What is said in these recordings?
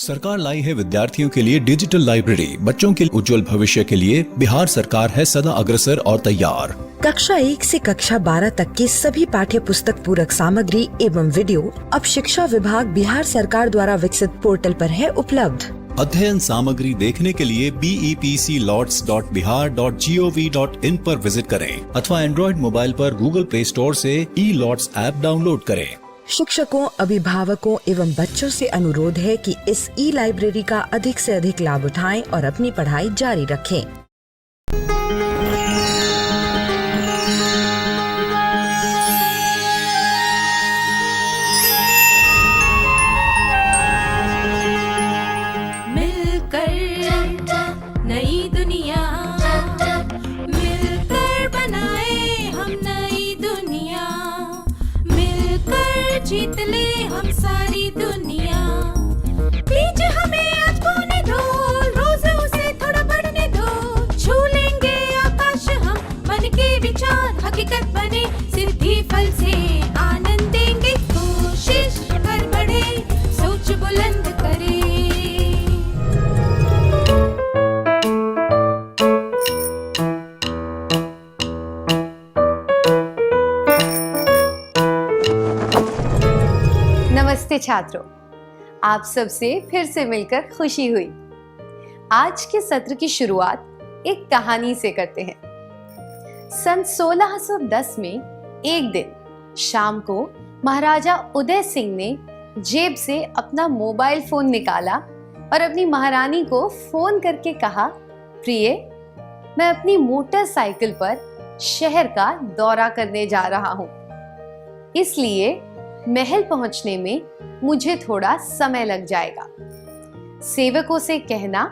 सरकार लाई है विद्यार्थियों के लिए डिजिटल लाइब्रेरी। बच्चों के उज्जवल भविष्य के लिए बिहार सरकार है सदा अग्रसर और तैयार। कक्षा 1 से कक्षा 12 तक की सभी पाठ्य पुस्तक पूरक सामग्री एवं वीडियो अब शिक्षा विभाग बिहार सरकार द्वारा विकसित पोर्टल पर है उपलब्ध। अध्ययन सामग्री देखने के लिए BEPCLOTS.bihar.gov.in पर विजिट करें अथवा एंड्रॉइड मोबाइल पर गूगल प्ले स्टोर से E-LOTS ऐप डाउनलोड करें। शिक्षकों, अभिभावकों एवं बच्चों से अनुरोध है कि इस लाइब्रेरी का अधिक से अधिक लाभ उठाएं और अपनी पढ़ाई जारी रखें। मिलकर नई दुनिया, मिलकर बनाए हम नई दुनिया, मिलकर जीत ले हम सारी दुनिया। प्लीज हमें आज बोने दो, रोज उसे थोड़ा पढ़ने दो। छू लेंगे आकाश हम, मन के विचार हकीकत बने। सिर्फ ही फल से आनंद देंगे, कोशिश कर बढ़े, सोच बुलंद करे। नमस्ते छात्रों, आप सबसे फिर से मिलकर खुशी हुई। आज के सत्र की शुरुआत एक कहानी से करते हैं। सन 1610 में एक दिन शाम को महाराजा उदय सिंह ने जेब से अपना मोबाइल फोन निकाला और अपनी महारानी को फोन करके कहा, प्रिय, मैं अपनी मोटरसाइकिल पर शहर का दौरा करने जा रहा हूँ, इसलिए महल पहुंचने में मुझे थोड़ा समय लग जाएगा। सेवकों से कहना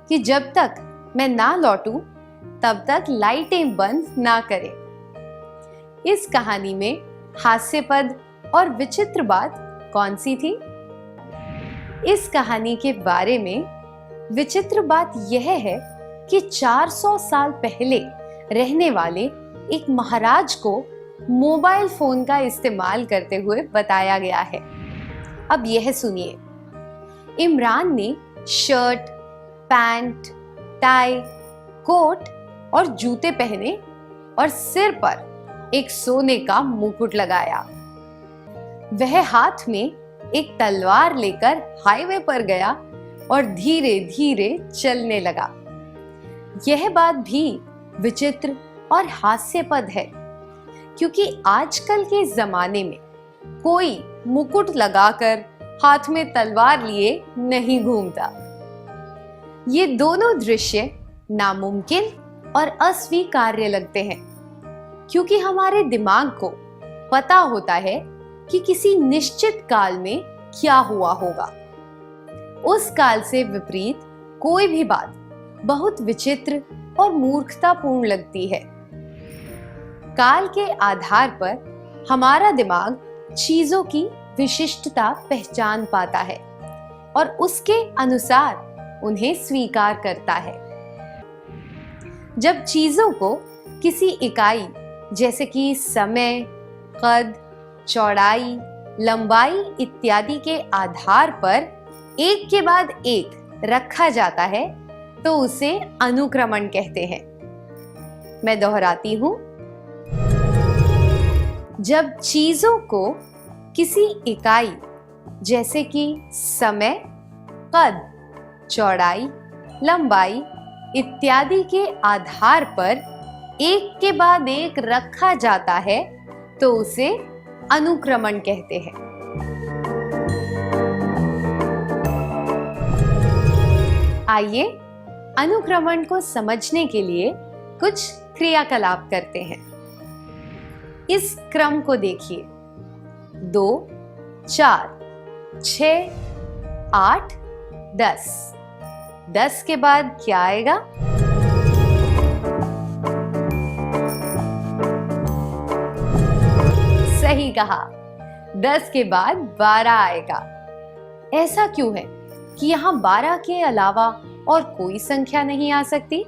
कि जब तक मैं ना लौटूं तब तक लाइटें बंद ना करें। इस कहानी में हास्यपद और विचित्र बात कौन सी थी? इस कहानी के बारे में विचित्र बात यह है कि 400 साल पहले रहने वाले एक महाराज को मोबाइल फोन का इस्तेमाल करते हुए बताया गया है। अब यह सुनिए। इमरान ने शर्ट, पैंट, टाई, कोट और जूते पहने और सिर पर एक सोने का मुकुट लगाया। वह हाथ में एक तलवार लेकर हाईवे पर गया और धीरे धीरे चलने लगा। यह बात भी विचित्र और हास्यपद है, क्योंकि आजकल के जमाने में कोई मुकुट लगाकर हाथ में तलवार लिए नहीं घूमता। ये दोनों दृश्य नामुमकिन और अस्वीकार्य लगते हैं, क्योंकि हमारे दिमाग को पता होता है कि किसी निश्चित काल में क्या हुआ होगा। उस काल से विपरीत कोई भी बात बहुत विचित्र और मूर्खतापूर्ण लगती है। काल के आधार पर हमारा दिमाग चीजों की विशिष्टता पहचान पाता है और उसके अनुसार उन्हें स्वीकार करता है। जब चीजों को किसी इकाई जैसे कि समय, कद, चौड़ाई, लंबाई इत्यादि के आधार पर एक के बाद एक रखा जाता है तो उसे अनुक्रमण कहते हैं। मैं दोहराती हूं, जब चीजों को किसी इकाई जैसे कि समय, कद, चौड़ाई, लंबाई इत्यादि के आधार पर एक के बाद एक रखा जाता है तो उसे अनुक्रमण कहते हैं। आइए अनुक्रमण को समझने के लिए कुछ क्रियाकलाप करते हैं। इस क्रम को देखिए, 2, 4, 6, 8, 10। 10 के बाद क्या आएगा? सही कहा, 10 के बाद 12 आएगा। ऐसा क्यों है कि यहाँ 12 के अलावा और कोई संख्या नहीं आ सकती?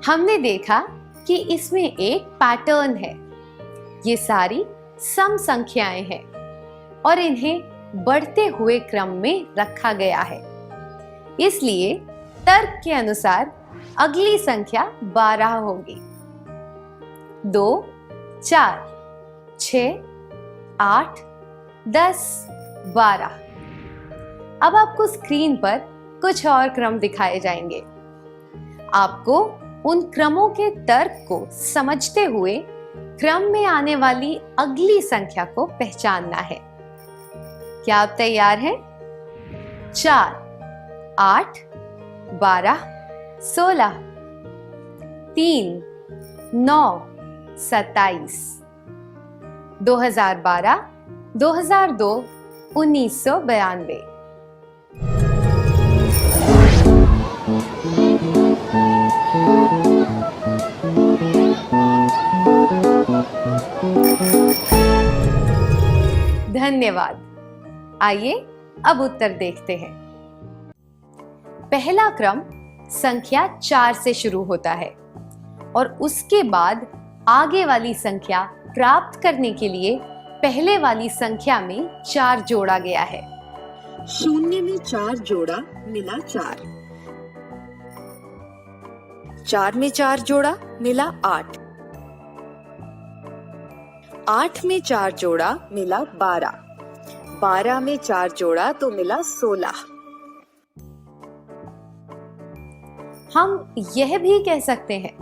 हमने देखा कि इसमें एक पैटर्न है। ये सारी सम संख्याएं हैं और इन्हें बढ़ते हुए क्रम में रखा गया है। इसलिए तर्क के अनुसार अगली संख्या 12 होगी। 2, 4, 6, 8, 10, 12। अब आपको स्क्रीन पर कुछ और क्रम दिखाए जाएंगे। आपको उन क्रमों के तर्क को समझते हुए क्रम में आने वाली अगली संख्या को पहचानना है। क्या आप तैयार हैं? 4, 8, 12, 16, 3, 9, 27, 2012, 2002, 1992। धन्यवाद। आइए अब उत्तर देखते हैं। पहला क्रम संख्या 4 से शुरू होता है और उसके बाद आगे वाली संख्या प्राप्त करने के लिए पहले वाली संख्या में 4 जोड़ा गया है। 0 में 4 जोड़ा मिला 4। 4 में 4 जोड़ा मिला 8। 8 में 4 जोड़ा मिला 12। 12 में 4 जोड़ा तो मिला 16। हम यह भी कह सकते हैं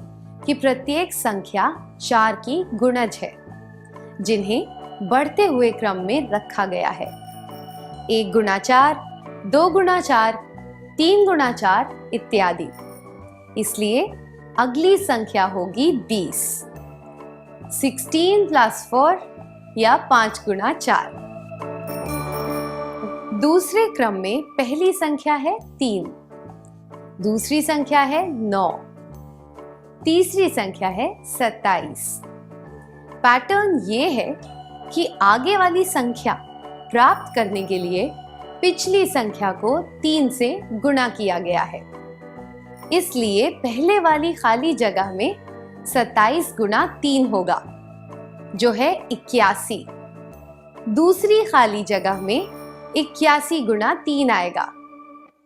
कि प्रत्येक संख्या 4 की गुणज है, जिन्हें बढ़ते हुए क्रम में रखा गया है। 1 गुणा 4, 2 गुणा 4, 3 गुणा 4 इत्यादि। इसलिए अगली संख्या होगी 20। 16 + 4 या 5 गुणा 4। दूसरे क्रम में पहली संख्या है 3, दूसरी संख्या है 9, तीसरी संख्या है 27। पैटर्न ये है कि आगे वाली संख्या प्राप्त करने के लिए पिछली संख्या को 3 से गुणा किया गया है। इसलिए पहले वाली खाली जगह में 27 गुणा 3 होगा, जो है 81। दूसरी खाली जगह में 81 गुणा 3 आएगा,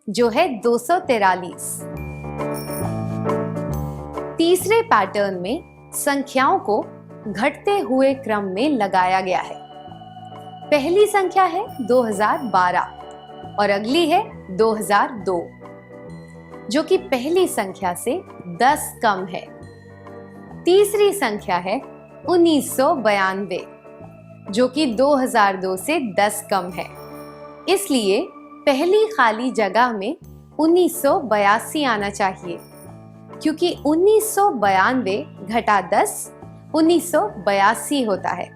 जो है 243। तीसरे पैटर्न में संख्याओं को घटते हुए क्रम में लगाया गया है। पहली संख्या है 2012 और अगली है 2002, जो कि पहली संख्या से 10 कम है। तीसरी संख्या है 1992, जो कि 2002 से 10 कम है। इसलिए पहली खाली जगह में 1982 आना चाहिए, क्योंकि 1992 घटा 10 1982 होता है।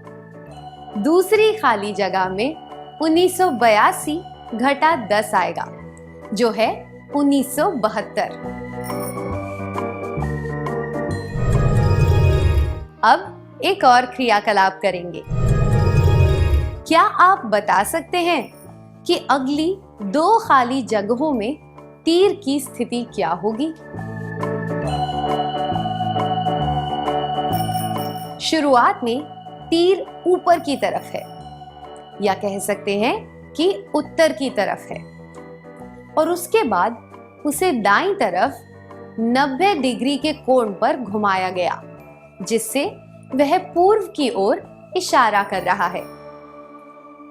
दूसरी खाली जगह में 1982 घटा 10 आएगा, जो है 1972। अब एक और क्रियाकलाप करेंगे। क्या आप बता सकते हैं कि अगली 2 खाली जगहों में तीर की स्थिति क्या होगी? शुरुआत में तीर ऊपर की तरफ है, या कह सकते हैं कि उत्तर की तरफ है, और उसके बाद उसे दाईं तरफ 90 डिग्री के कोण पर घुमाया गया, जिससे वह पूर्व की ओर इशारा कर रहा है।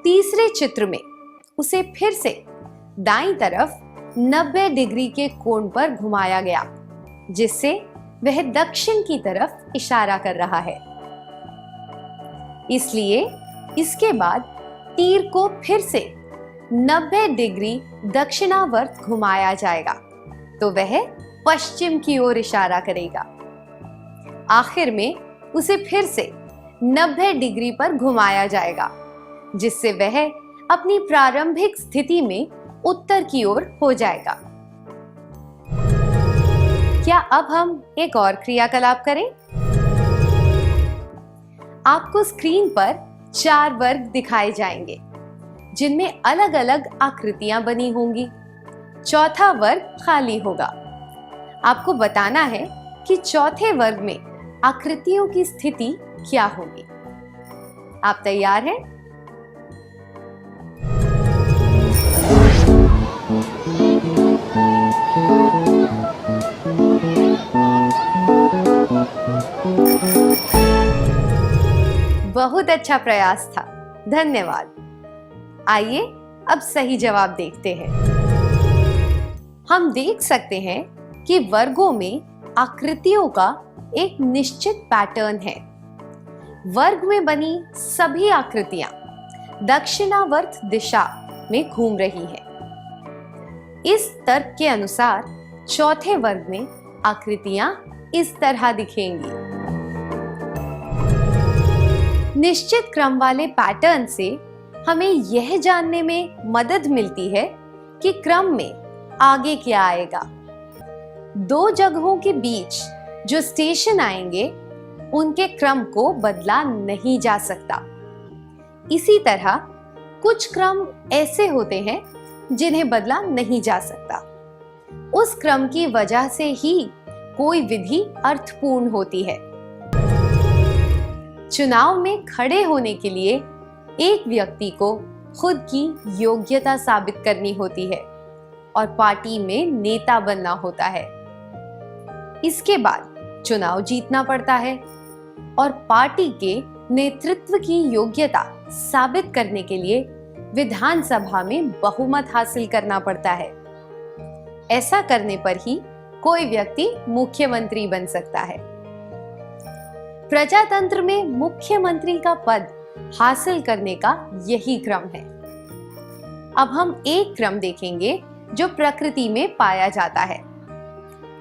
तीसरे चित्र में उसे फिर से दाईं तरफ 90 डिग्री के कोण पर घुमाया गया, जिससे वह दक्षिण की तरफ इशारा कर रहा है। इसलिए इसके बाद तीर को फिर से 90 डिग्री दक्षिणावर्त घुमाया जाएगा, तो वह पश्चिम की ओर इशारा करेगा। आखिर में उसे फिर से 90 डिग्री पर घुमाया जाएगा, जिससे वह अपनी प्रारंभिक स्थिति में उत्तर की ओर हो जाएगा। क्या अब हम एक और क्रियाकलाप करें? आपको स्क्रीन पर 4 वर्ग दिखाए जाएंगे, जिनमें अलग अलग आकृतियां बनी होंगी। चौथा वर्ग खाली होगा। आपको बताना है कि चौथे वर्ग में आकृतियों की स्थिति क्या होगी। आप तैयार हैं? बहुत अच्छा प्रयास था, धन्यवाद। आइए अब सही जवाब देखते हैं। हम देख सकते हैं कि वर्गों में आकृतियों का एक निश्चित पैटर्न है। वर्ग में बनी सभी आकृतियां दक्षिणावर्त दिशा में घूम रही हैं। इस तर्क के अनुसार चौथे वर्ग में आकृतियां इस तरह दिखेंगी। निश्चित क्रम वाले पैटर्न से हमें यह जानने में मदद मिलती है कि क्रम में आगे क्या आएगा। दो जगहों के बीच जो स्टेशन आएंगे उनके क्रम को बदला नहीं जा सकता। इसी तरह कुछ क्रम ऐसे होते हैं जिन्हें बदला नहीं जा सकता। उस क्रम की वजह से ही कोई विधि अर्थपूर्ण होती है। चुनाव में खड़े होने के लिए एक व्यक्ति को खुद की योग्यता साबित करनी होती है और पार्टी में नेता बनना होता है। इसके बाद चुनाव जीतना पड़ता है और पार्टी के नेतृत्व की योग्यता साबित करने के लिए विधानसभा में बहुमत हासिल करना पड़ता है। ऐसा करने पर ही कोई व्यक्ति मुख्यमंत्री बन सकता है। प्रजातंत्र में मुख्यमंत्री का पद हासिल करने का यही क्रम है। अब हम एक क्रम देखेंगे जो प्रकृति में पाया जाता है।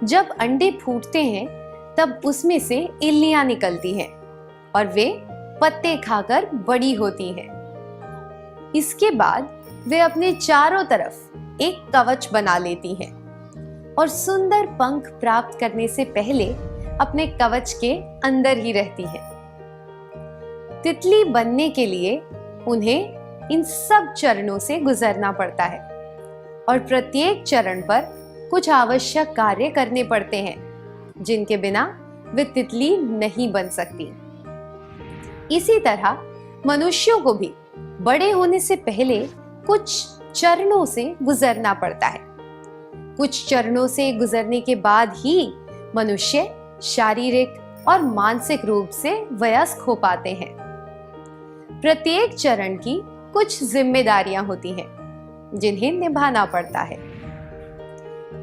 जब अंडे फूटते हैं तब उसमें से इल्लियां निकलती हैं और वे पत्ते खाकर बड़ी होती हैं। इसके बाद वे अपने चारों तरफ एक कवच बना लेती हैं और सुंदर पंख प्राप्त करने से पहले अपने कवच के अंदर ही रहती हैं। तितली बनने के लिए उन्हें इन सब चरणों से गुजरना पड़ता है और प्रत्येक चरण पर कुछ आवश्यक कार्य करने पड़ते हैं जिनके बिना वे तितली नहीं बन सकती। इसी तरह मनुष्यों को भी बड़े होने से पहले कुछ चरणों से गुजरना पड़ता है। कुछ चरणों से गुजरने के बाद ही मनुष्य शारीरिक और मानसिक रूप से वयस्क हो पाते हैं। प्रत्येक चरण की कुछ जिम्मेदारियां होती हैं जिन्हें निभाना पड़ता है।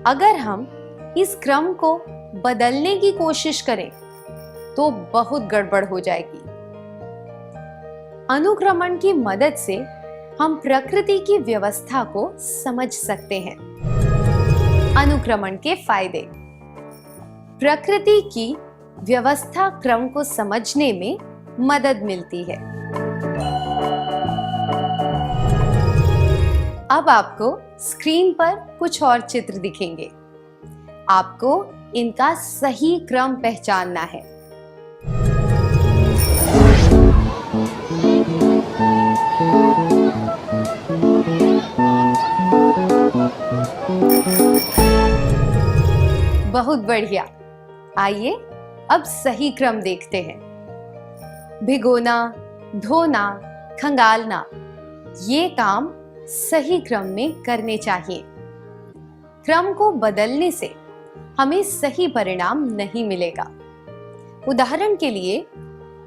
अगर हम इस क्रम को बदलने की कोशिश करें तो बहुत गड़बड़ हो जाएगी। अनुक्रमण की मदद से हम प्रकृति की व्यवस्था को समझ सकते हैं। अनुक्रमण के फायदे। प्रकृति की व्यवस्था क्रम को समझने में मदद मिलती है। अब आपको स्क्रीन पर कुछ और चित्र दिखेंगे। आपको इनका सही क्रम पहचानना है। बहुत बढ़िया। आइए अब सही क्रम देखते हैं। भिगोना, धोना, खंगालना, ये काम सही क्रम में करने चाहिए। क्रम को बदलने से हमें सही परिणाम नहीं मिलेगा। उदाहरण के लिए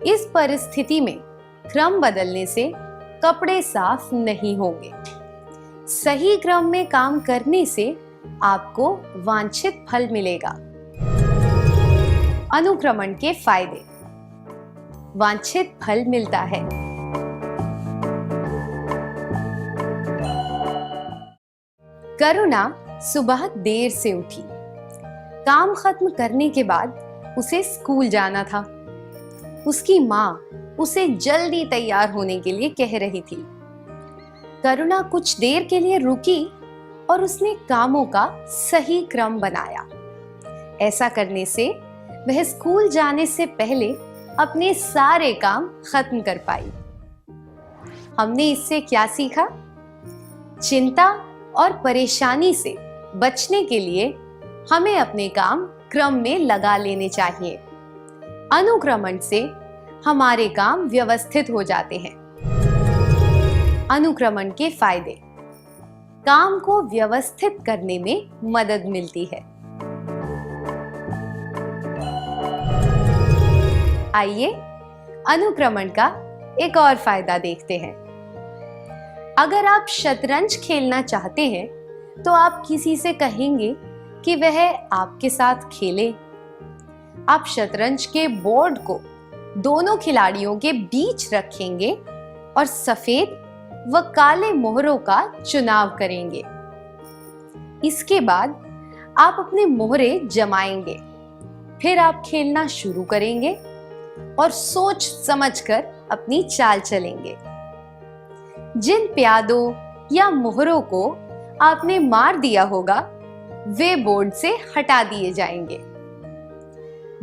इस परिस्थिति में क्रम बदलने से कपड़े साफ नहीं होंगे। सही क्रम में काम करने से आपको वांछित फल मिलेगा। अनुक्रमण के फायदे। वांछित फल मिलता है। करुणा सुबह देर से उठी। काम खत्म करने के बाद उसे स्कूल जाना था। उसकी माँ उसे जल्दी तैयार होने के लिए कह रही थी। करुणा कुछ देर के लिए रुकी और उसने कामों का सही क्रम बनाया। ऐसा करने से वह स्कूल जाने से पहले अपने सारे काम खत्म कर पाई। हमने इससे क्या सीखा? चिंता और परेशानी से बचने के लिए हमें अपने काम क्रम में लगा लेने चाहिए। अनुक्रमण से हमारे काम व्यवस्थित हो जाते हैं। अनुक्रमण के फायदे। काम को व्यवस्थित करने में मदद मिलती है। आइए अनुक्रमण का एक और फायदा देखते हैं। अगर आप शतरंज खेलना चाहते हैं तो आप किसी से कहेंगे कि वह आपके साथ खेले। आप शतरंज के बोर्ड को दोनों खिलाड़ियों के बीच रखेंगे और सफेद व काले मोहरों का चुनाव करेंगे। इसके बाद आप अपने मोहरे जमाएंगे, फिर आप खेलना शुरू करेंगे और सोच समझकर अपनी चाल चलेंगे। जिन प्यादों या मोहरों को आपने मार दिया होगा वे बोर्ड से हटा दिए जाएंगे।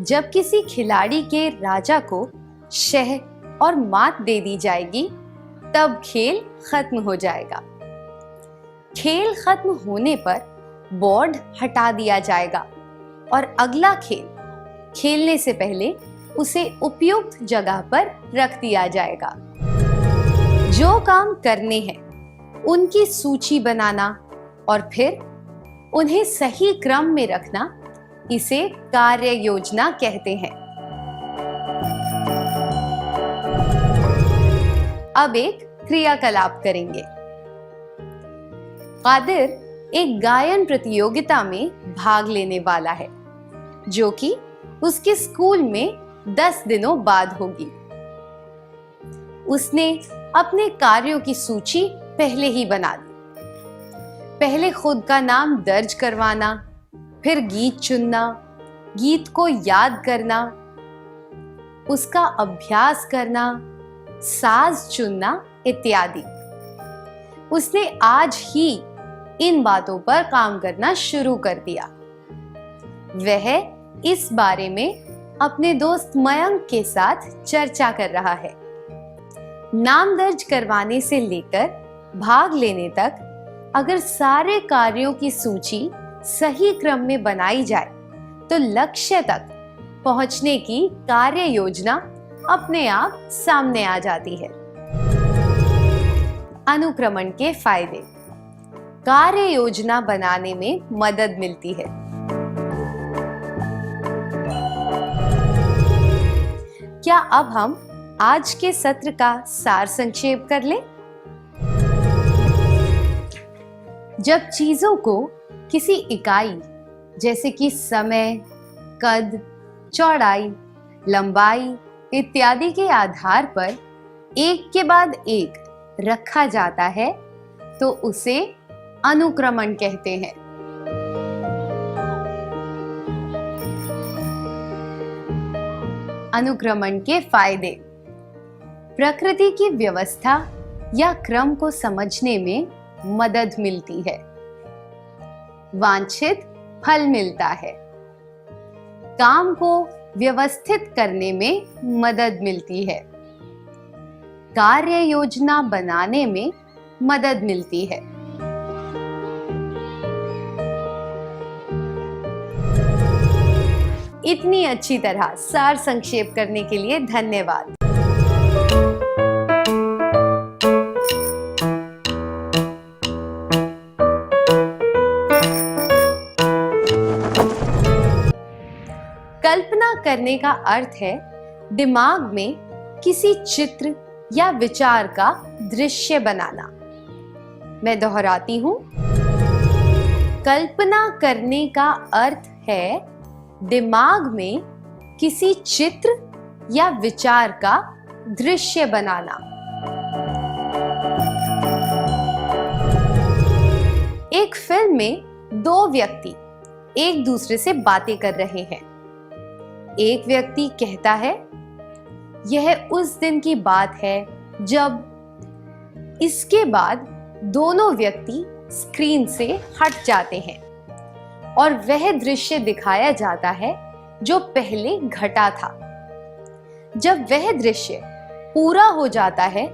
जब किसी खिलाड़ी के राजा को शह और मात दे दी जाएगी तब खेल खत्म हो जाएगा। खेल खत्म होने पर बोर्ड हटा दिया जाएगा और अगला खेल खेलने से पहले उसे उपयुक्त जगह पर रख दिया जाएगा। जो काम करने हैं उनकी सूची बनाना और फिर उन्हें सही क्रम में रखना, इसे कार्य योजना कहते हैं। अब एक क्रियाकलाप करेंगे। कादिर एक गायन प्रतियोगिता में भाग लेने वाला है जो कि उसके स्कूल में 10 दिनों बाद होगी। उसने अपने कार्यों की सूची पहले ही बना दी। पहले खुद का नाम दर्ज करवाना, फिर गीत चुनना, गीत को याद करना, उसका अभ्यास करना, साज चुनना इत्यादि। उसने आज ही इन बातों पर काम करना शुरू कर दिया। वह इस बारे में अपने दोस्त मयंक के साथ चर्चा कर रहा है। नाम दर्ज करवाने से लेकर भाग लेने तक अगर सारे कार्यों की सूची सही क्रम में बनाई जाए तो लक्ष्य तक पहुंचने की कार्य योजना अपने आप सामने आ जाती है। अनुक्रमण के फायदे। कार्य योजना बनाने में मदद मिलती है। क्या अब हम आज के सत्र का सार संक्षेप कर लें? जब चीजों को किसी इकाई जैसे कि समय, कद, चौड़ाई, लंबाई इत्यादि के आधार पर एक के बाद एक रखा जाता है तो उसे अनुक्रमण कहते हैं। अनुक्रमण के फायदे। प्रकृति की व्यवस्था या क्रम को समझने में मदद मिलती है। वांछित फल मिलता है। काम को व्यवस्थित करने में मदद मिलती है। कार्य योजना बनाने में मदद मिलती है। इतनी अच्छी तरह सार संक्षेप करने के लिए धन्यवाद। कल्पना करने का अर्थ है दिमाग में किसी चित्र या विचार का दृश्य बनाना। मैं दोहराती हूं, कल्पना करने का अर्थ है दिमाग में किसी चित्र या विचार का दृश्य बनाना। एक फिल्म में दो व्यक्ति एक दूसरे से बातें कर रहे हैं। एक व्यक्ति कहता है, यह उस दिन की बात है जब। इसके बाद दोनों व्यक्ति स्क्रीन से हट जाते हैं और वह दृश्य दिखाया जाता है जो पहले घटा था। जब वह दृश्य पूरा हो जाता है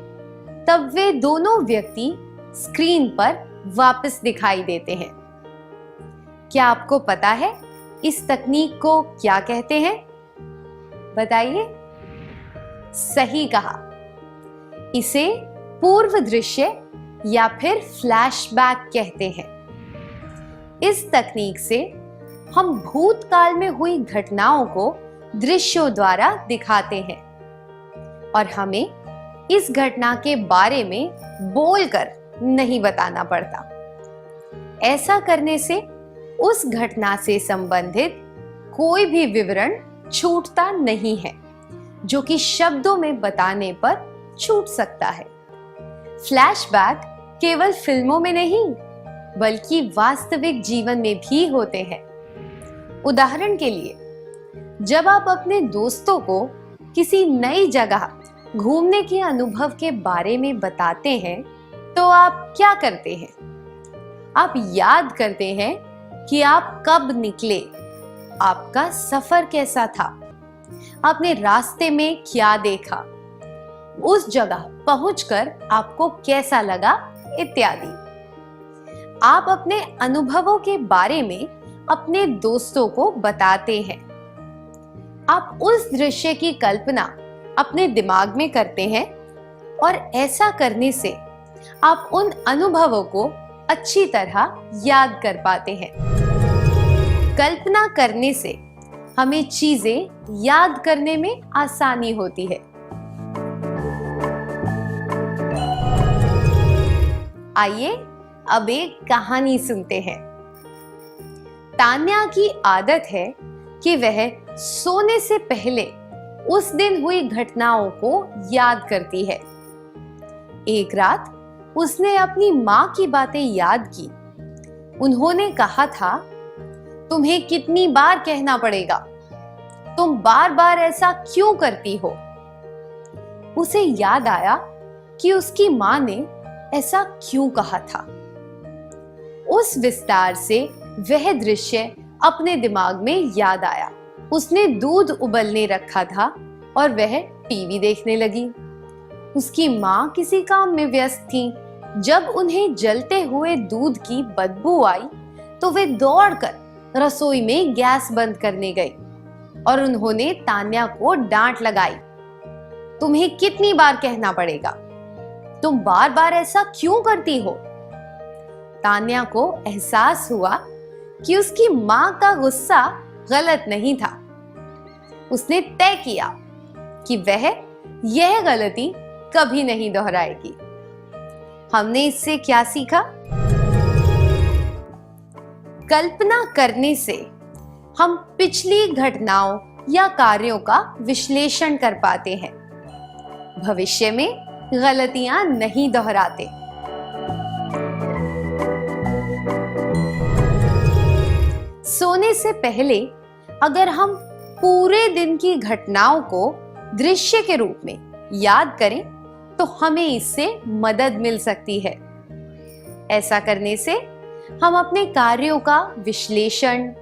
तब वे दोनों व्यक्ति स्क्रीन पर वापस दिखाई देते हैं। क्या आपको पता है इस तकनीक को क्या कहते हैं? बताइए। सही कहा, इसे पूर्व दृश्य या फिर फ्लैशबैक कहते हैं। इस तकनीक से हम भूतकाल में हुई घटनाओं को दृश्यों द्वारा दिखाते हैं और हमें इस घटना के बारे में बोलकर नहीं बताना पड़ता। ऐसा करने से उस घटना से संबंधित कोई भी विवरण छूटता नहीं है, जो कि शब्दों में बताने पर छूट सकता है। फ्लैशबैक केवल फिल्मों में नहीं, बल्कि वास्तविक जीवन में भी होते हैं। उदाहरण के लिए, जब आप अपने दोस्तों को किसी नई जगह घूमने के अनुभव के बारे में बताते हैं, तो आप क्या करते हैं? आप याद करते हैं कि आप कब निकले, आपका सफर कैसा था, आपने रास्ते में क्या देखा, उस जगह पहुंचकर आपको कैसा लगा, इत्यादि। आप अपने अनुभवों के बारे में अपने दोस्तों को बताते हैं। आप उस दृश्य की कल्पना अपने दिमाग में करते हैं और ऐसा करने से आप उन अनुभवों को अच्छी तरह याद कर पाते हैं। कल्पना करने से हमें चीजें याद करने में आसानी होती है। आइए अब एक कहानी सुनते हैं। तान्या की आदत है कि वह सोने से पहले उस दिन हुई घटनाओं को याद करती है। एक रात उसने अपनी माँ की बातें याद की। उन्होंने कहा था, तुम्हें कितनी बार कहना पड़ेगा, तुम बार बार ऐसा क्यों करती हो? उसे याद आया कि उसकी माँ ने ऐसा क्यों कहा था। उस विस्तार से वह दृश्य अपने दिमाग में याद आया। उसने दूध उबलने रखा था और वह टीवी देखने लगी। उसकी माँ किसी काम में व्यस्त थी। जब उन्हें जलते हुए दूध की बदबू आई तो वे दौड़कर रसोई में गैस बंद करने गई और उन्होंने तान्या को डांट लगाई। तुम्हें कितनी बार कहना पड़ेगा, तुम बार बार ऐसा क्यों करती हो? तान्या को एहसास हुआ कि उसकी माँ का गुस्सा गलत नहीं था। उसने तय किया कि वह यह गलती कभी नहीं दोहराएगी। हमने इससे क्या सीखा? कल्पना करने से हम पिछली घटनाओं या कार्यों का विश्लेषण कर पाते हैं। भविष्य में गलतियां नहीं दोहराते। सोने से पहले अगर हम पूरे दिन की घटनाओं को दृश्य के रूप में याद करें तो हमें इससे मदद मिल सकती है। ऐसा करने से हम अपने कार्यों का विश्लेषण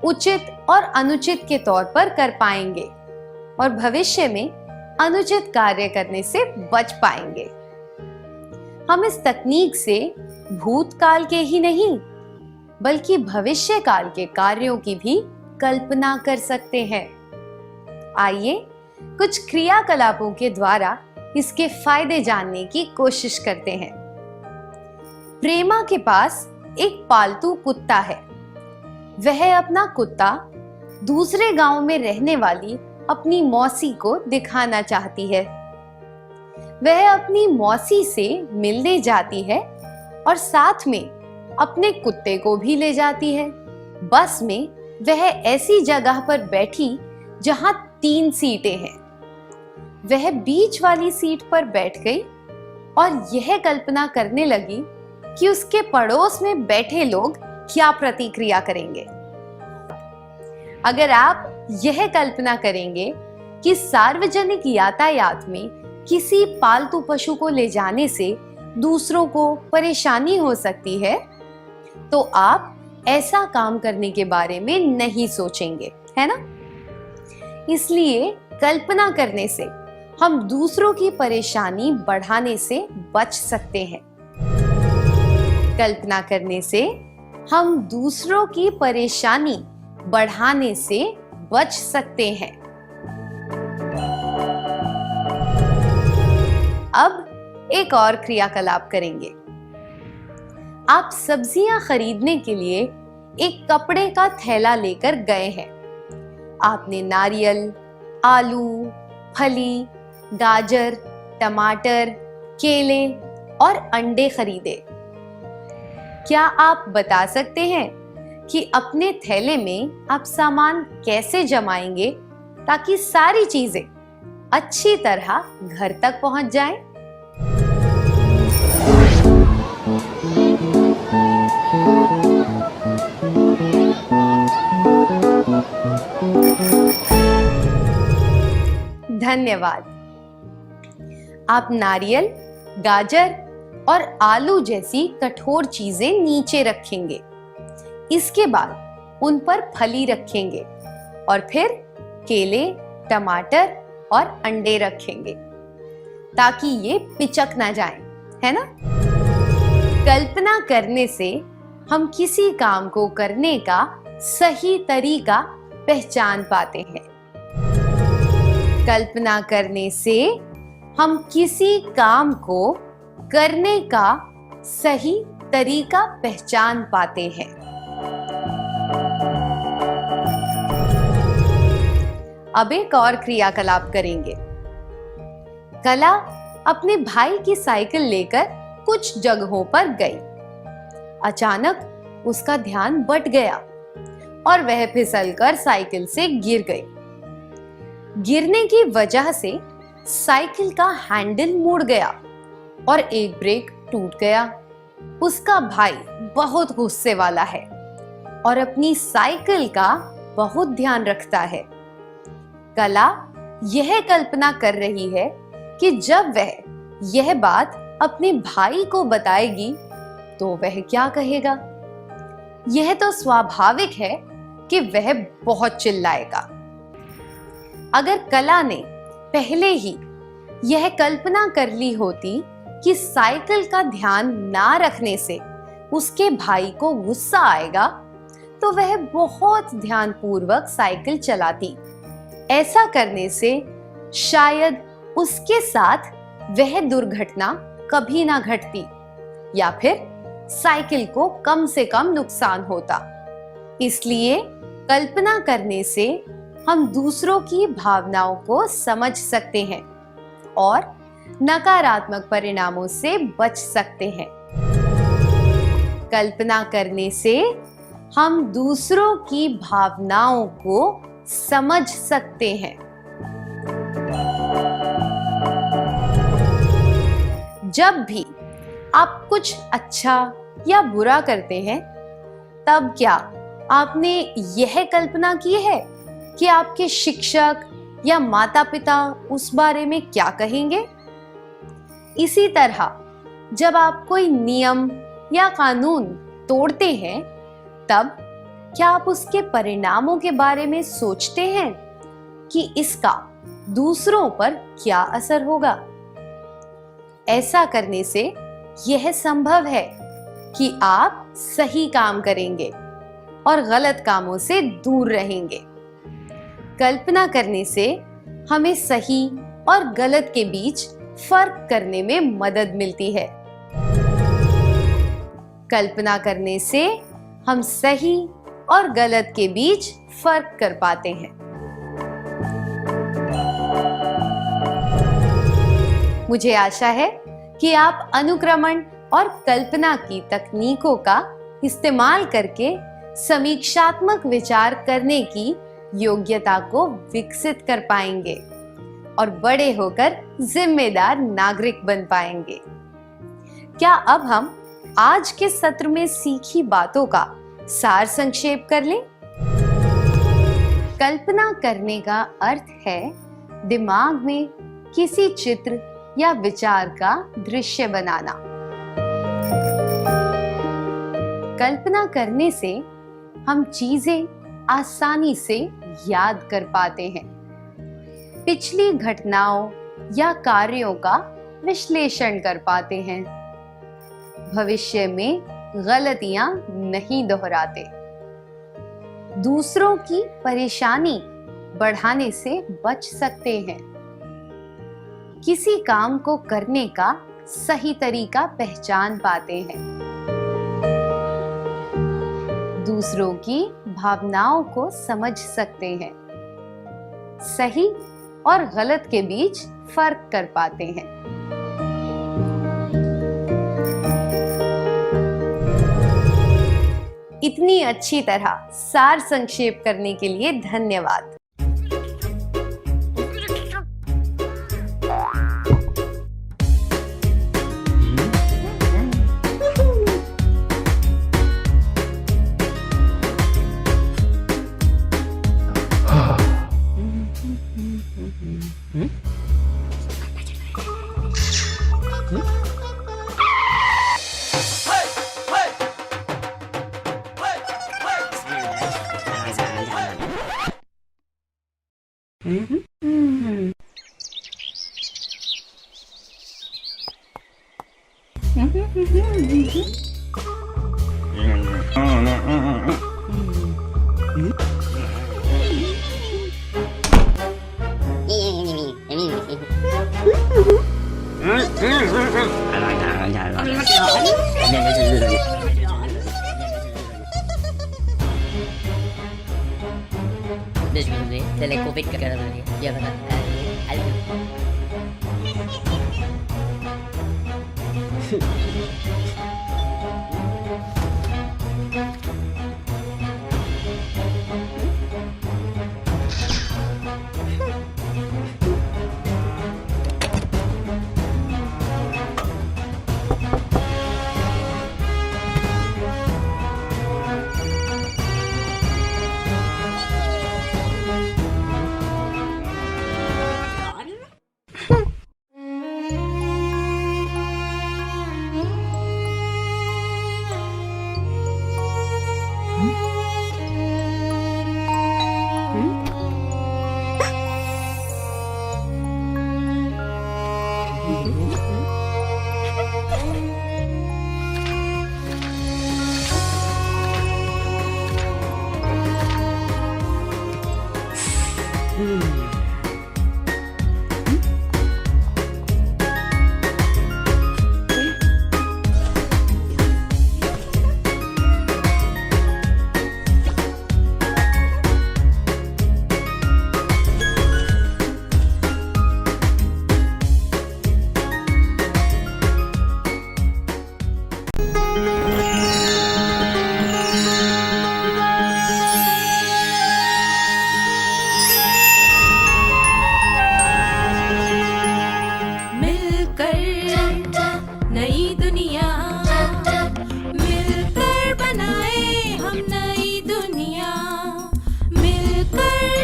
उचित और अनुचित के तौर पर कर पाएंगे और भविष्य में अनुचित कार्य करने से बच पाएंगे। हम इस तकनीक से भूतकाल के ही नहीं बल्कि भविष्य काल के कार्यों की भी कल्पना कर सकते हैं। आइए कुछ क्रियाकलापों के द्वारा इसके फायदे जानने की कोशिश करते हैं। प्रेमा के पास एक पालतू कुत्ता है। वह अपना कुत्ता दूसरे गांव में रहने वाली अपनी मौसी को दिखाना चाहती है। वह अपनी मौसी से मिलने जाती है और साथ में अपने कुत्ते को भी ले जाती है। बस में वह ऐसी जगह पर बैठी जहां 3 सीटें हैं। वह बीच वाली सीट पर बैठ गई और यह कल्पना करने लगी कि उसके पड़ोस में बैठे लोग क्या प्रतिक्रिया करेंगे। अगर आप यह कल्पना करेंगे कि सार्वजनिक यातायात में किसी पालतू पशु को ले जाने से दूसरों को परेशानी हो सकती है, तो आप ऐसा काम करने के बारे में नहीं सोचेंगे, है ना? इसलिए कल्पना करने से हम दूसरों की परेशानी बढ़ाने से बच सकते हैं। कल्पना करने से हम दूसरों की परेशानी बढ़ाने से बच सकते हैं। अब एक और क्रियाकलाप करेंगे। आप सब्जियां खरीदने के लिए एक कपड़े का थैला लेकर गए हैं। आपने नारियल, आलू, फली, गाजर, टमाटर, केले और अंडे खरीदे। क्या आप बता सकते हैं कि अपने थैले में आप सामान कैसे जमाएंगे ताकि सारी चीजें अच्छी तरह घर तक पहुंच जाएं? धन्यवाद। आप नारियल, गाजर और आलू जैसी कठोर चीजें नीचे रखेंगे। इसके बाद उन पर फली रखेंगे और फिर केले, टमाटर और अंडे रखेंगे ताकि ये पिचक ना जाएं, है ना? कल्पना करने से हम किसी काम को करने का सही तरीका पहचान पाते हैं। कल्पना करने से हम किसी काम को करने का सही तरीका पहचान पाते हैं। अब एक और क्रियाकलाप करेंगे। कला अपने भाई की साइकिल लेकर कुछ जगहों पर गई। अचानक उसका ध्यान बट गया और वह फिसलकर साइकिल से गिर गई। गिरने की वजह से साइकिल का हैंडल मुड़ गया और एक ब्रेक टूट गया। उसका भाई बहुत गुस्से वाला है और अपनी साइकिल का बहुत ध्यान रखता है। कला यह कल्पना कर रही है कि जब वह यह बात अपने भाई को बताएगी तो वह क्या कहेगा। यह तो स्वाभाविक है कि वह बहुत चिल्लाएगा। अगर कला ने पहले ही यह कल्पना कर ली होती कि साइकिल का ध्यान ना रखने से उसके भाई को गुस्सा आएगा, तो वह बहुत ध्यानपूर्वक साइकिल चलाती। ऐसा करने से शायद उसके साथ वह दुर्घटना कभी ना घटती या फिर साइकिल को कम से कम नुकसान होता। इसलिए कल्पना करने से हम दूसरों की भावनाओं को समझ सकते हैं और नकारात्मक परिणामों से बच सकते हैं। कल्पना करने से हम दूसरों की भावनाओं को समझ सकते हैं। जब भी आप कुछ अच्छा या बुरा करते हैं, तब क्या आपने यह कल्पना की है कि आपके शिक्षक या माता-पिता उस बारे में क्या कहेंगे? इसी तरह जब आप कोई नियम या कानून तोड़ते हैं, तब क्या आप उसके परिणामों के बारे में सोचते हैं कि इसका दूसरों पर क्या असर होगा? ऐसा करने से यह संभव है कि आप सही काम करेंगे और गलत कामों से दूर रहेंगे। कल्पना करने से हमें सही और गलत के बीच फर्क करने में मदद मिलती है। कल्पना करने से हम सही और गलत के बीच फर्क कर पाते हैं। मुझे आशा है कि आप अनुक्रमण और कल्पना की तकनीकों का इस्तेमाल करके समीक्षात्मक विचार करने की योग्यता को विकसित कर पाएंगे और बड़े होकर जिम्मेदार नागरिक बन पाएंगे। क्या अब हम आज के सत्र में सीखी बातों का सार संक्षेप कर लें? कल्पना करने का अर्थ है दिमाग में किसी चित्र या विचार का दृश्य बनाना। कल्पना करने से हम चीजें आसानी से याद कर पाते हैं, पिछली घटनाओं या कार्यों का विश्लेषण कर पाते हैं, भविष्य में गलतियां नहीं दोहराते, दूसरों की परेशानी बढ़ाने से बच सकते हैं, किसी काम को करने का सही तरीका पहचान पाते हैं, दूसरों की भावनाओं को समझ सकते हैं, सही और गलत के बीच फर्क कर पाते हैं। इतनी अच्छी तरह सार संक्षेप करने के लिए धन्यवाद। Covid kagak ada dia. Dia kata,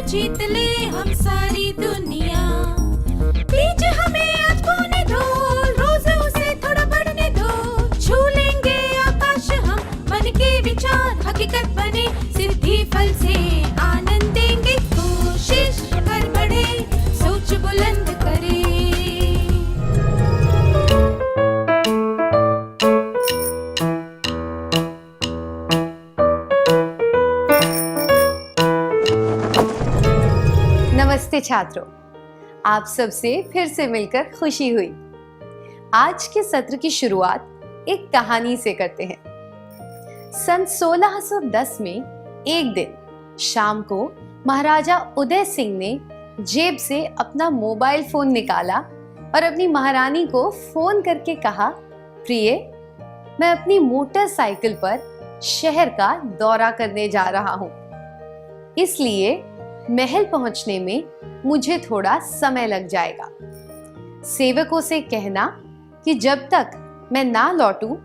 जीत ले हम सारी दुनिया। प्लीज हमें आज पौने दो, रोज उसे थोड़ा बढ़ने दो। छू लेंगे आकाश हम, मन के विचार हकीकत बने। सिद्धि फल से आनंद देंगे, कोशिश कर बढ़े, सोच बुलंद करे। नमस्ते छात्रों, आप सबसे फिर से मिलकर खुशी हुई। आज के सत्र की शुरुआत एक कहानी से करते हैं। सन 1610 में एक दिन शाम को महाराजा उदय सिंह ने जेब से अपना मोबाइल फोन निकाला और अपनी महारानी को फोन करके कहा, प्रिय, मैं अपनी मोटरसाइकिल पर शहर का दौरा करने जा रहा हूँ, इसलिए महल पहुंचने में मुझे थोड़ा समय लग जाएगा। सेवकों से कहना कि जब तक मैं ना लौटूं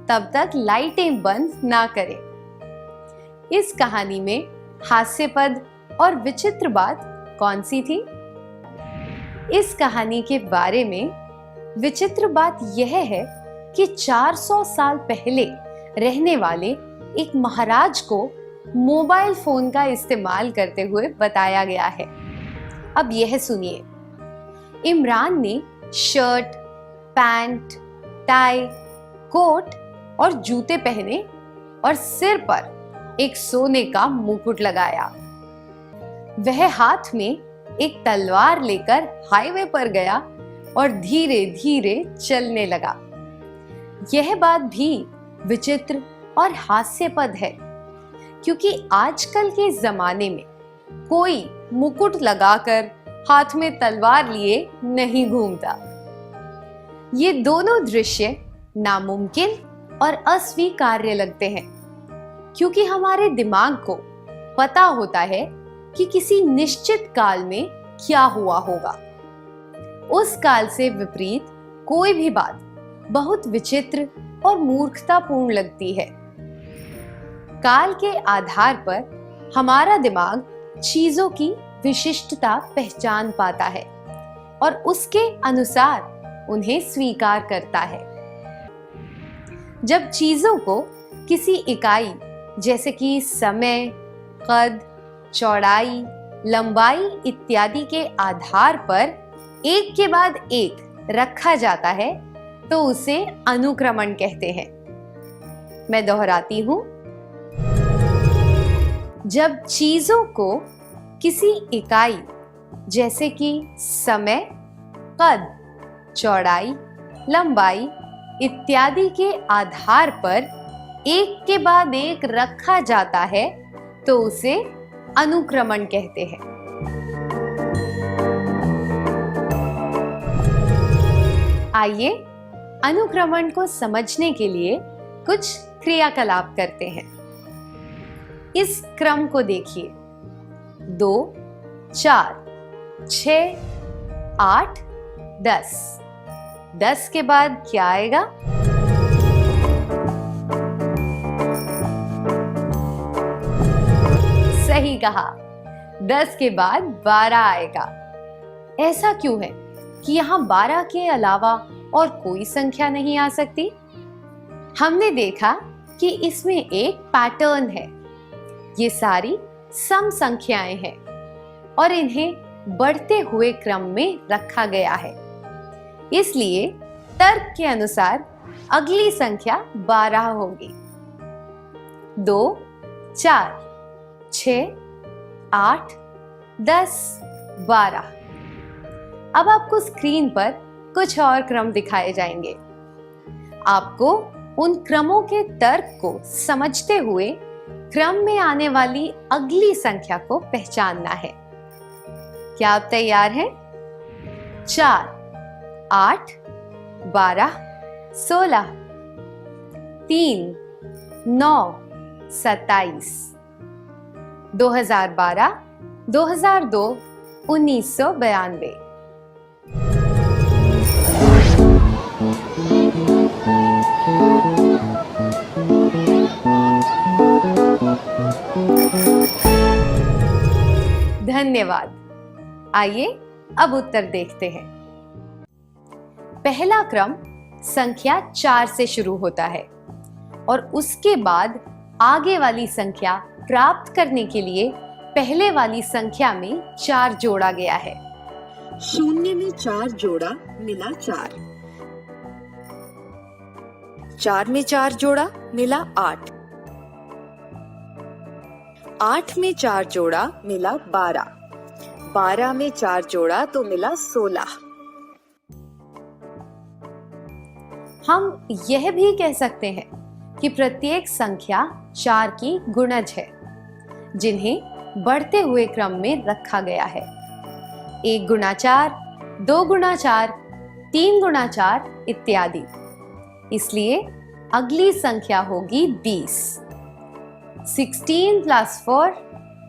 तब तक लाइटें बंद ना करें। इस कहानी में हास्यपद और विचित्र बात कौन सी थी? इस कहानी के बारे में विचित्र बात यह है कि 400 साल पहले रहने वाले एक महाराज को मोबाइल फोन का इस्तेमाल करते हुए बताया गया है। अब यह सुनिए। इमरान ने शर्ट, पैंट, टाई, कोट और जूते पहने और सिर पर एक सोने का मुकुट लगाया। वह हाथ में एक तलवार लेकर हाईवे पर गया और धीरे धीरे चलने लगा। यह बात भी विचित्र और हास्यपद है, क्योंकि आजकल के जमाने में कोई मुकुट लगाकर हाथ में तलवार लिए नहीं घूमता। ये दोनों दृश्य नामुमकिन और अस्वीकार्य लगते हैं, क्योंकि हमारे दिमाग को पता होता है कि किसी निश्चित काल में क्या हुआ होगा। उस काल से विपरीत कोई भी बात बहुत विचित्र और मूर्खतापूर्ण लगती है। काल के आधार पर हमारा दिमाग चीजों की विशिष्टता पहचान पाता है और उसके अनुसार उन्हें स्वीकार करता है। जब चीजों को किसी इकाई जैसे कि समय, कद, चौड़ाई, लंबाई इत्यादि के आधार पर एक के बाद एक रखा जाता है तो उसे अनुक्रमण कहते हैं। मैं दोहराती हूं, जब चीजों को किसी इकाई जैसे कि समय, कद, चौड़ाई, लंबाई इत्यादि के आधार पर एक के बाद एक रखा जाता है तो उसे अनुक्रमण कहते हैं। आइए अनुक्रमण को समझने के लिए कुछ क्रियाकलाप करते हैं। इस क्रम को देखिए, 2, 4, 6, 8, 10। 10 के बाद क्या आएगा? सही कहा, 10 के बाद 12 आएगा। ऐसा क्यों है कि यहाँ 12 के अलावा और कोई संख्या नहीं आ सकती? हमने देखा कि इसमें एक पैटर्न है। ये सारी सम संख्याएं हैं और इन्हें बढ़ते हुए क्रम में रखा गया है। इसलिए तर्क के अनुसार अगली संख्या 12 होगी। 2, 4, 6, 8, 10, 12। अब आपको स्क्रीन पर कुछ और क्रम दिखाए जाएंगे। आपको उन क्रमों के तर्क को समझते हुए क्रम में आने वाली अगली संख्या को पहचानना है। क्या आप तैयार हैं? 4, 8, 12, 16, 3, 9, 27, 2012, 2002, 1992। धन्यवाद। आइए अब उत्तर देखते हैं। पहला क्रम संख्या 4 से शुरू होता है और उसके बाद आगे वाली संख्या प्राप्त करने के लिए पहले वाली संख्या में 4 जोड़ा गया है। 0 में 4 जोड़ा मिला 4, 4 में 4 जोड़ा मिला 8, 8 में 4 जोड़ा मिला 12, 12 में 4 जोड़ा तो मिला 16। हम यह भी कह सकते हैं कि प्रत्येक संख्या 4 की गुणज है, जिन्हें बढ़ते हुए क्रम में रखा गया है। 1 गुणा 4, 2 गुणा 4, 3 गुणा 4 इत्यादि। इसलिए अगली संख्या होगी 20। 16 + 4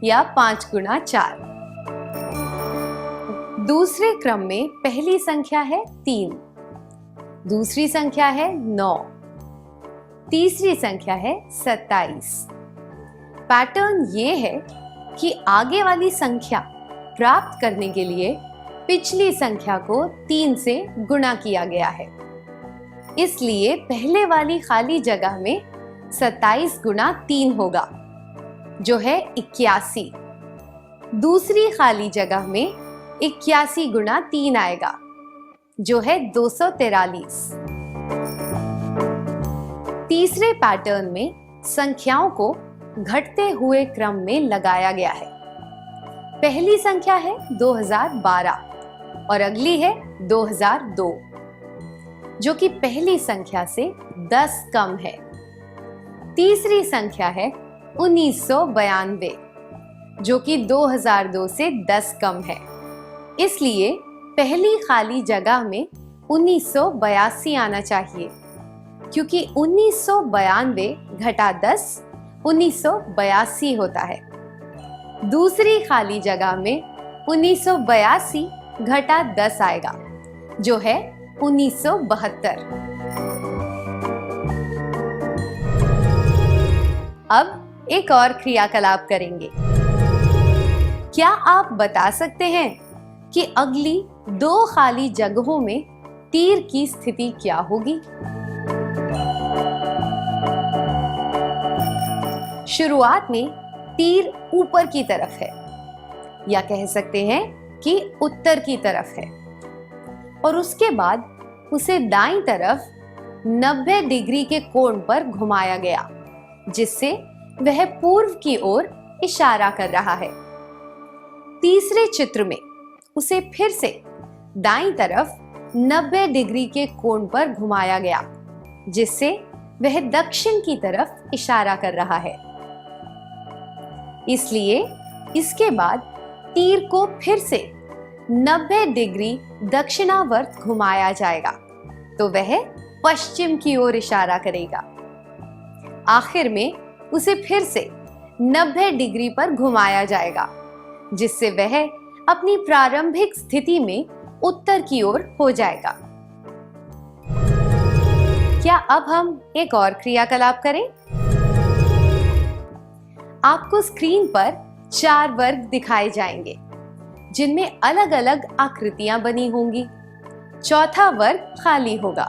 या 5 गुणा 4। दूसरे क्रम में पहली संख्या है 3, दूसरी संख्या है 9, तीसरी संख्या है 27। पैटर्न ये है कि आगे वाली संख्या प्राप्त करने के लिए पिछली संख्या को 3 से गुणा किया गया है। इसलिए पहले वाली खाली जगह में 27 गुणा 3 होगा, जो है 81। दूसरी खाली जगह में 81 गुणा 3 आएगा, जो है 243। तीसरे पैटर्न में संख्याओं को घटते हुए क्रम में लगाया गया है। पहली संख्या है 2012 और अगली है 2002, जो कि पहली संख्या से 10 कम है। तीसरी संख्या है 1992, जो कि 2002 से 10 कम है। इसलिए पहली खाली जगह में 1982 आना चाहिए, क्योंकि 1992 घटा 10 1982 होता है। दूसरी खाली जगह में 1982 घटा 10 आएगा, जो है 1972। अब एक और क्रियाकलाप करेंगे। क्या आप बता सकते हैं कि अगली 2 खाली जगहों में तीर की स्थिति क्या होगी? शुरुआत में तीर ऊपर की तरफ है, या कह सकते हैं कि उत्तर की तरफ है, और उसके बाद उसे दाईं तरफ 90 डिग्री के कोण पर घुमाया गया, जिससे वह पूर्व की ओर इशारा कर रहा है। तीसरे चित्र में उसे फिर से दाईं तरफ 90 डिग्री के कोण पर घुमाया गया, जिससे वह दक्षिण की तरफ इशारा कर रहा है। इसलिए इसके बाद तीर को फिर से 90 डिग्री दक्षिणावर्त घुमाया जाएगा, तो वह पश्चिम की ओर इशारा करेगा। आखिर में उसे फिर से 90 डिग्री पर घुमाया जाएगा, जिससे वह अपनी प्रारंभिक स्थिति में उत्तर की ओर हो जाएगा। क्या अब हम एक और क्रियाकलाप करें? आपको स्क्रीन पर 4 वर्ग दिखाए जाएंगे, जिनमें अलग अलग आकृतियां बनी होंगी। चौथा वर्ग खाली होगा।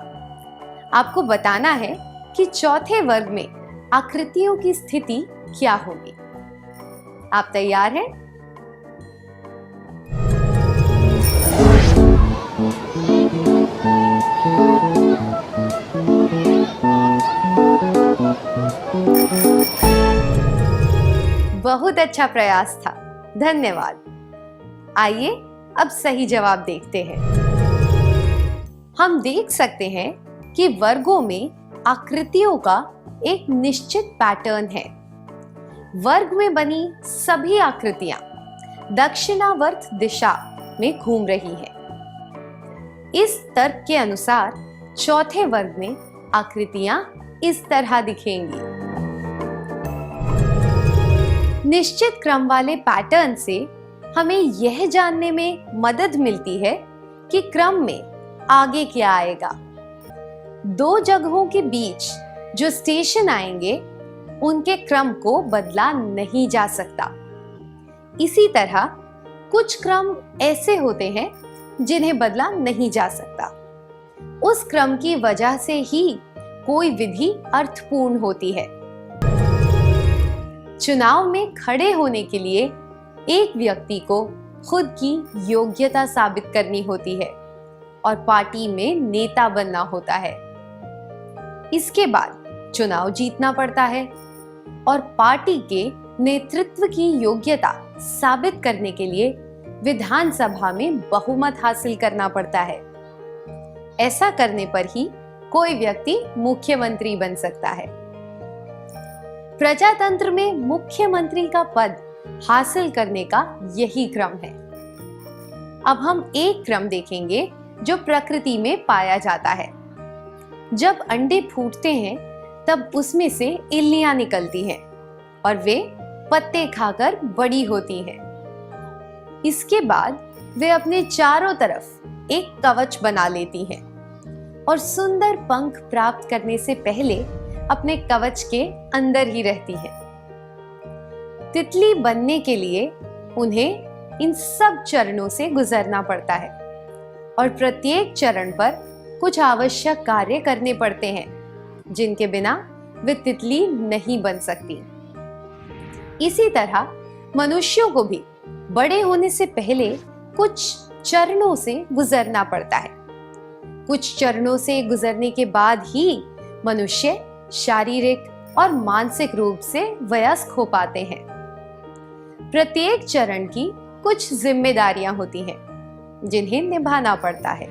आपको बताना है कि चौथे वर्ग में आकृतियों की स्थिति क्या होगी। आप तैयार हैं? बहुत अच्छा प्रयास था, धन्यवाद। आइए अब सही जवाब देखते हैं। हम देख सकते हैं कि वर्गों में आकृतियों का एक निश्चित पैटर्न है। वर्ग में बनी सभी आकृतियां दक्षिणावर्त दिशा में घूम रही हैं। इस तर्क के अनुसार चौथे वर्ग में आकृतियां इस तरह दिखेंगी। निश्चित क्रम वाले पैटर्न से हमें यह जानने में मदद मिलती है कि क्रम में आगे क्या आएगा। 2 जगहों के बीच जो स्टेशन आएंगे, उनके क्रम को बदला नहीं जा सकता। इसी तरह कुछ क्रम ऐसे होते हैं जिन्हें बदला नहीं जा सकता। उस क्रम की वजह से ही कोई विधि अर्थपूर्ण होती है। चुनाव में खड़े होने के लिए एक व्यक्ति को खुद की योग्यता साबित करनी होती है और पार्टी में नेता बनना होता है। इसके बाद चुनाव जीतना पड़ता है और पार्टी के नेतृत्व की योग्यता साबित करने के लिए विधानसभा में बहुमत हासिल करना पड़ता है। ऐसा करने पर ही कोई व्यक्ति मुख्यमंत्री बन सकता है। प्रजातंत्र में मुख्यमंत्री का पद हासिल करने का यही क्रम है। अब हम एक क्रम देखेंगे जो प्रकृति में पाया जाता है। जब अंडे फूटते हैं तब उसमें से इल्लियां निकलती हैं और वे पत्ते खाकर बड़ी होती हैं। इसके बाद वे अपने चारों तरफ एक कवच बना लेती हैं और सुंदर पंख प्राप्त करने से पहले अपने कवच के अंदर ही रहती है। तितली बनने के लिए उन्हें इन सब चरणों से गुजरना पड़ता है और प्रत्येक चरण पर कुछ आवश्यक कार्य करने पड़ते हैं, जिनके बिना वे तितली नहीं बन सकती। इसी तरह मनुष्यों को भी बड़े होने से पहले कुछ चरणों से गुजरना पड़ता है। कुछ चरणों से गुजरने के बाद ही मनुष्य शारीरिक और मानसिक रूप से वयस्क हो पाते हैं। प्रत्येक चरण की कुछ जिम्मेदारियां होती हैं जिन्हें निभाना पड़ता है।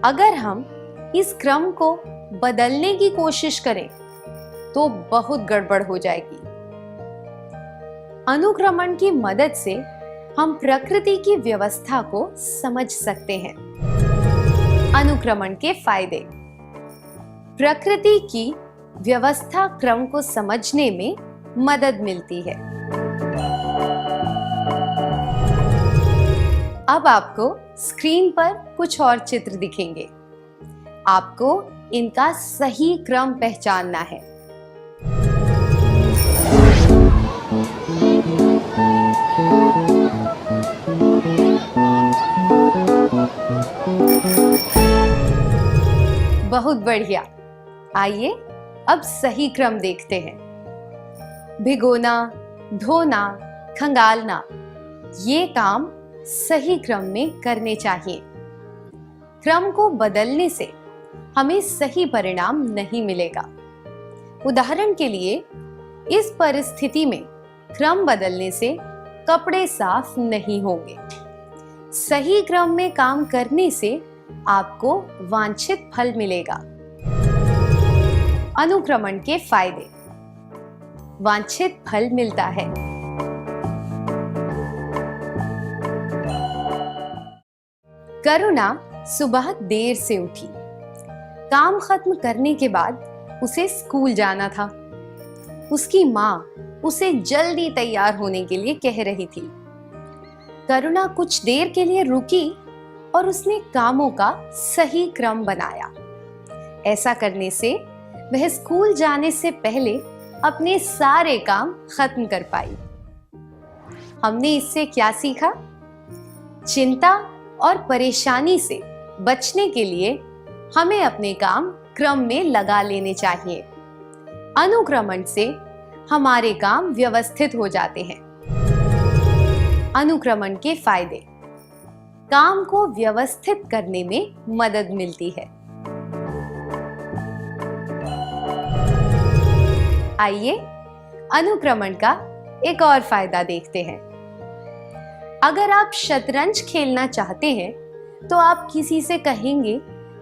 अगर हम इस क्रम को बदलने की कोशिश करें तो बहुत गड़बड़ हो जाएगी। अनुक्रमण की मदद से हम प्रकृति की व्यवस्था को समझ सकते हैं। अनुक्रमण के फायदे। प्रकृति की व्यवस्था क्रम को समझने में मदद मिलती है। अब आपको स्क्रीन पर कुछ और चित्र दिखेंगे। आपको इनका सही क्रम पहचानना है। बहुत बढ़िया। आइए अब सही क्रम देखते हैं। भिगोना, धोना, खंगालना, ये काम सही क्रम में करने चाहिए। क्रम को बदलने से हमें सही परिणाम नहीं मिलेगा। उदाहरण के लिए, इस परिस्थिति में क्रम बदलने से कपड़े साफ नहीं होंगे। सही क्रम में काम करने से आपको वांछित फल मिलेगा। अनुक्रमण के फायदे। वांछित फल मिलता है। करुणा सुबह देर से उठी। काम खत्म करने के बाद उसे स्कूल जाना था। उसकी माँ उसे जल्दी तैयार होने के लिए कह रही थी। करुणा कुछ देर के लिए रुकी और उसने कामों का सही क्रम बनाया। ऐसा करने से वह स्कूल जाने से पहले अपने सारे काम खत्म कर पाई। हमने इससे क्या सीखा? चिंता और परेशानी से बचने के लिए हमें अपने काम क्रम में लगा लेने चाहिए। अनुक्रमण से हमारे काम व्यवस्थित हो जाते हैं। अनुक्रमण के फायदे। काम को व्यवस्थित करने में मदद मिलती है। आइए अनुक्रमण का एक और फायदा देखते हैं। अगर आप शतरंज खेलना चाहते हैं तो आप किसी से कहेंगे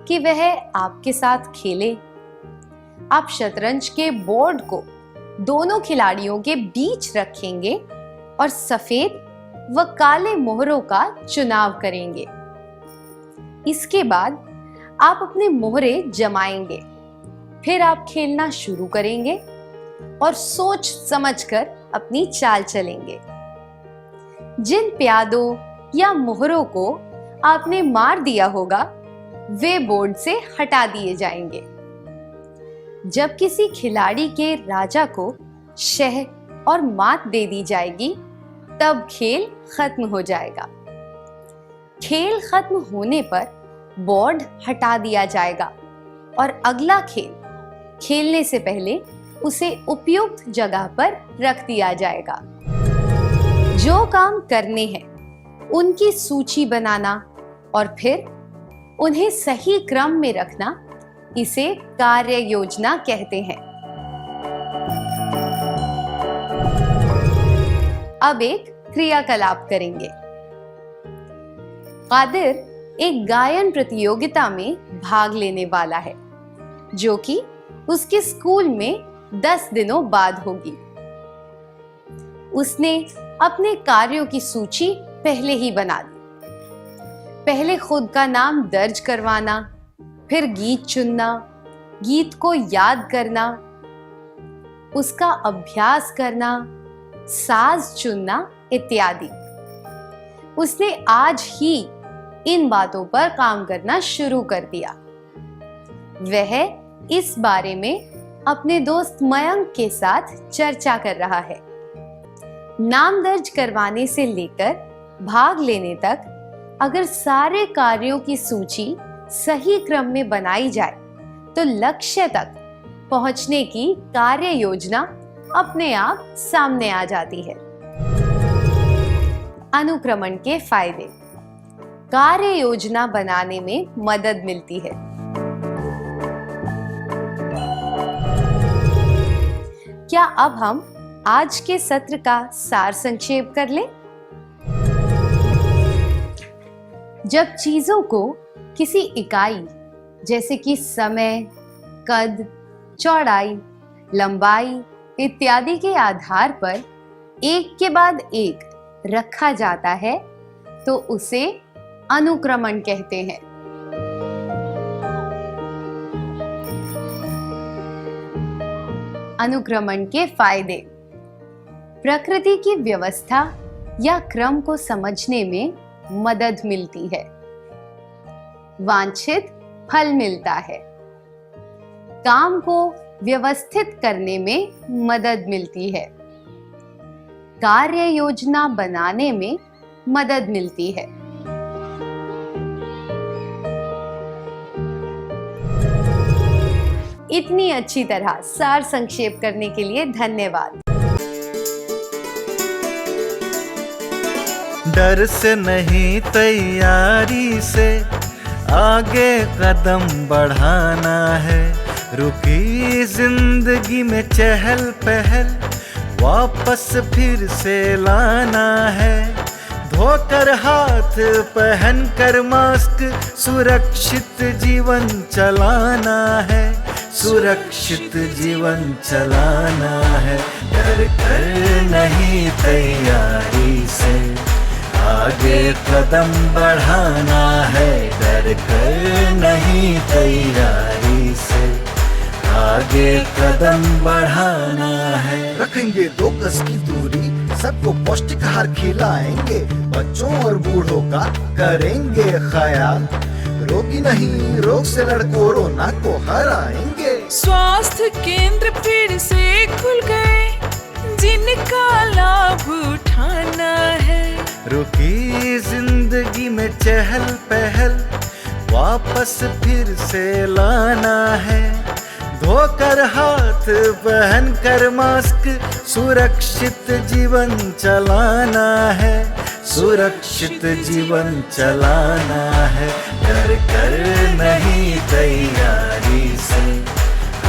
कि वह आपके साथ खेले। आप शतरंज के बोर्ड को दोनों खिलाड़ियों के बीच रखेंगे और सफेद व काले मोहरों का चुनाव करेंगे। इसके बाद आप अपने मोहरे जमाएंगे। फिर आप खेलना शुरू करेंगे और सोच समझकर अपनी चाल चलेंगे। जिन प्यादों या मोहरों को आपने मार दिया होगा, वे बोर्ड से हटा दिए जाएंगे। जब किसी खिलाड़ी के राजा को शह और मात दे दी जाएगी, तब खेल खत्म हो जाएगा। खेल खत्म होने पर बोर्ड हटा दिया जाएगा और अगला खेल खेलने से पहले उसे उपयुक्त जगह पर रख दिया जाएगा। जो काम करने हैं उनकी सूची बनाना और फिर उन्हें सही क्रम में रखना, इसे कार्य योजना कहते हैं। अब एक क्रियाकलाप करेंगे। कादिर एक गायन प्रतियोगिता में भाग लेने वाला है, जो कि उसके स्कूल में 10 दिनों बाद होगी। उसने अपने कार्यों की सूची पहले ही बना दी। पहले खुद का नाम दर्ज करवाना, फिर गीत चुनना, गीत को याद करना, उसका अभ्यास करना, साज चुनना इत्यादि। उसने आज ही इन बातों पर काम करना शुरू कर दिया। वह इस बारे में अपने दोस्त मयंक के साथ चर्चा कर रहा है। नाम दर्ज करवाने से लेकर भाग लेने तक अगर सारे कार्यों की सूची सही क्रम में बनाई जाए तो लक्ष्य तक पहुंचने की कार्य योजना अपने आप सामने आ जाती है। अनुक्रमण के फायदे। कार्य योजना बनाने में मदद मिलती है। क्या अब हम आज के सत्र का सार संक्षेप कर लें? जब चीजों को किसी इकाई जैसे कि समय, कद, चौड़ाई, लंबाई इत्यादि के आधार पर एक के बाद एक रखा जाता है तो उसे अनुक्रमण कहते हैं। अनुक्रमण के फायदे। प्रकृति की व्यवस्था या क्रम को समझने में मदद मिलती है। वांछित फल मिलता है। काम को व्यवस्थित करने में मदद मिलती है। कार्य योजना बनाने में मदद मिलती है। इतनी अच्छी तरह सार संक्षेप करने के लिए धन्यवाद। डर से नहीं, तैयारी से आगे कदम बढ़ाना है। रुकी जिंदगी में चहल पहल वापस फिर से लाना है। धोकर हाथ, पहन कर मास्क, सुरक्षित जीवन चलाना है। सुरक्षित जीवन चलाना है। डर कर नहीं, तैयारी से आगे कदम बढ़ाना है। डर कर नहीं, तैयारी से आगे कदम बढ़ाना है। रखेंगे 2 गज की दूरी, सबको पौष्टिक आहार खिलाएंगे, बच्चों और बूढ़ों का करेंगे ख्याल। रोगी नहीं, रोग से लड़ कोरोना को हराएंगे। स्वास्थ्य केंद्र फिर से खुल गए, जिनका लाभ उठाना है। रुकी जिंदगी में चहल पहल वापस फिर से लाना है। धोकर हाथ, पहन कर मास्क, सुरक्षित जीवन चलाना है। सुरक्षित जीवन चलाना है। डर कर नहीं, तैयारी से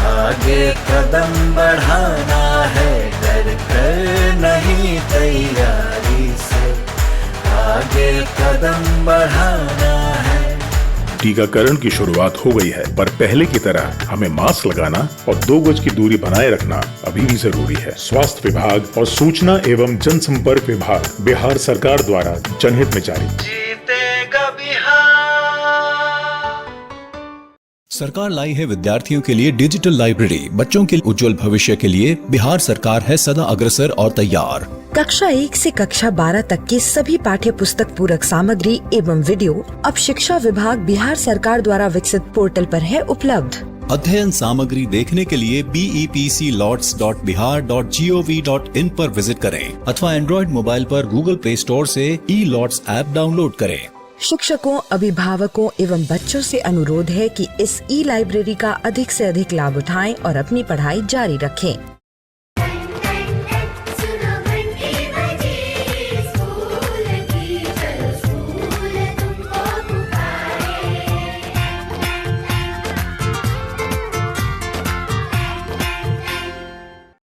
आगे कदम बढ़ाना है। डर कर नहीं, तैयारी से आगे कदम बढ़ाना है। टीकाकरण की शुरुआत हो गई है, पर पहले की तरह हमें मास्क लगाना और 2 गज की दूरी बनाए रखना अभी भी जरूरी है। स्वास्थ्य विभाग और सूचना एवं जनसंपर्क विभाग बिहार सरकार द्वारा जनहित में जारी। जीतेगा बिहार। सरकार लाई है विद्यार्थियों के लिए डिजिटल लाइब्रेरी। बच्चों के उज्जवल भविष्य के लिए बिहार सरकार है सदा अग्रसर और तैयार। कक्षा 1 से कक्षा 12 तक की सभी पाठ्य पुस्तक पूरक सामग्री एवं वीडियो अब शिक्षा विभाग बिहार सरकार द्वारा विकसित पोर्टल पर है उपलब्ध। अध्ययन सामग्री देखने के लिए BEPCLOTS.bihar.gov.in पर विजिट करें अथवा एंड्रॉइड मोबाइल पर गूगल प्ले स्टोर से E-LOTS ऐप डाउनलोड करें। शिक्षकों, अभिभावकों एवं बच्चों से अनुरोध है कि इस ई लाइब्रेरी का अधिक से अधिक लाभ उठाएं और अपनी पढ़ाई जारी रखें।